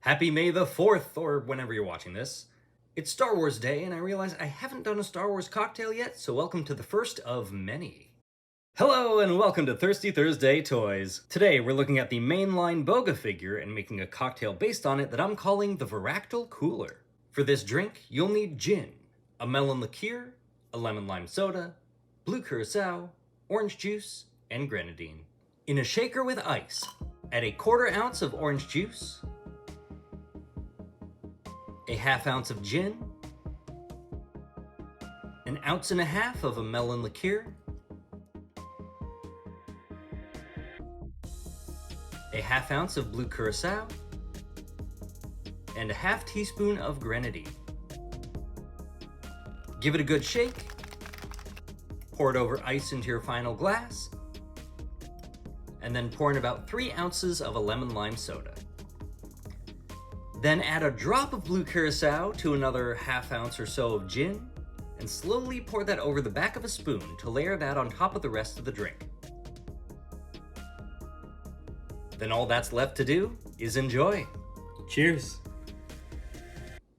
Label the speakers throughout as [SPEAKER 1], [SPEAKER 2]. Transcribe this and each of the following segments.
[SPEAKER 1] Happy May the 4th, or whenever you're watching this. It's Star Wars Day, and I realize I haven't done a Star Wars cocktail yet, so welcome to the first of many. Hello, and welcome to Thirsty Thursday Toys. Today, we're looking at the mainline Boga figure and making a cocktail based on it that I'm calling the Varactyl Cooler. For this drink, you'll need gin, a melon liqueur, a lemon lime soda, blue curacao, orange juice, and grenadine. In a shaker with ice, add a 1/4 ounce of orange juice, a 1/2 ounce of gin, 1.5 ounces of a melon liqueur, a 1/2 ounce of blue curacao, and a 1/2 teaspoon of grenadine. Give it a good shake, pour it over ice into your final glass, and then pour in about 3 ounces of a lemon lime soda. Then add a drop of blue curacao to another 1/2 ounce or so of gin, and slowly pour that over the back of a spoon to layer that on top of the rest of the drink. Then all that's left to do is enjoy.
[SPEAKER 2] Cheers.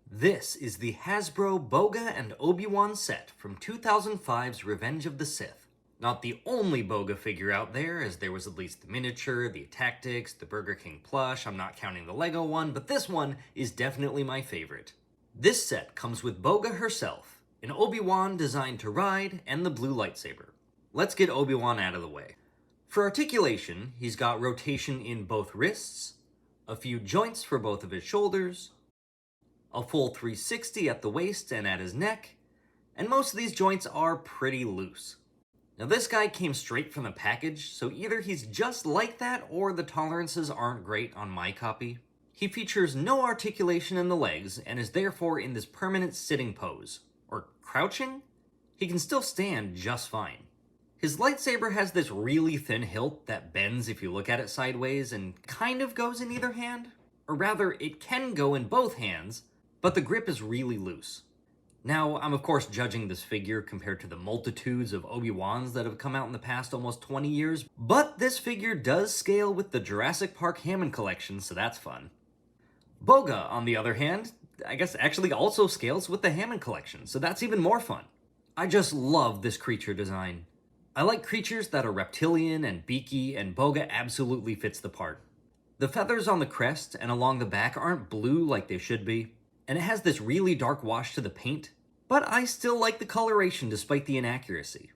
[SPEAKER 1] This is the Hasbro Boga and Obi-Wan set from 2005's Revenge of the Sith. Not the only Boga figure out there, as there was at least the miniature, the tactics, the Burger King plush. I'm not counting the Lego one, but this one is definitely my favorite. This set comes with Boga herself, an Obi-Wan designed to ride, and the blue lightsaber. Let's get Obi-Wan out of the way. For articulation, he's got rotation in both wrists, a few joints for both of his shoulders, a full 360 at the waist and at his neck, and most of these joints are pretty loose. Now this guy came straight from the package, so either he's just like that or the tolerances aren't great on my copy. He features no articulation in the legs and is therefore in this permanent sitting pose. Or crouching? He can still stand just fine. His lightsaber has this really thin hilt that bends if you look at it sideways and kind of goes in either hand. Or rather, it can go in both hands, but the grip is really loose. Now, I'm of course judging this figure compared to the multitudes of Obi-Wans that have come out in the past almost 20 years, but this figure does scale with the Jurassic Park Hammond collection, so that's fun. Boga, on the other hand, I guess actually also scales with the Hammond collection, so that's even more fun. I just love this creature design. I like creatures that are reptilian and beaky, and Boga absolutely fits the part. The feathers on the crest and along the back aren't blue like they should be, and it has this really dark wash to the paint, but I still like the coloration despite the inaccuracy.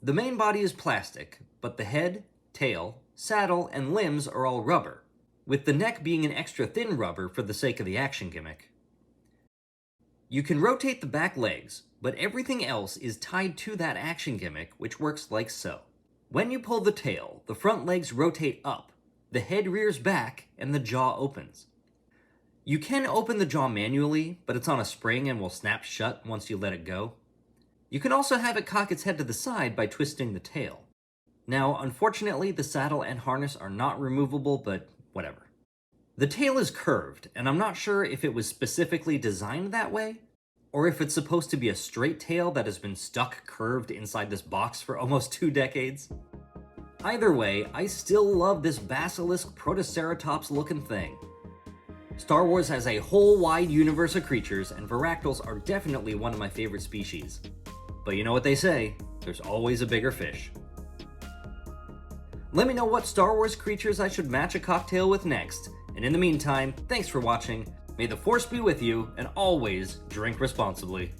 [SPEAKER 1] The main body is plastic, but the head, tail, saddle, and limbs are all rubber, with the neck being an extra thin rubber for the sake of the action gimmick. You can rotate the back legs, but everything else is tied to that action gimmick, which works like so. When you pull the tail, the front legs rotate up, the head rears back, and the jaw opens. You can open the jaw manually, but it's on a spring and will snap shut once you let it go. You can also have it cock its head to the side by twisting the tail. Now, unfortunately, the saddle and harness are not removable, but whatever. The tail is curved, and I'm not sure if it was specifically designed that way, or if it's supposed to be a straight tail that has been stuck curved inside this box for almost 2 decades. Either way, I still love this basilisk protoceratops looking thing. Star Wars has a whole wide universe of creatures, and Varactyls are definitely one of my favorite species. But you know what they say, there's always a bigger fish. Let me know what Star Wars creatures I should match a cocktail with next, and in the meantime, thanks for watching, may the Force be with you, and always drink responsibly.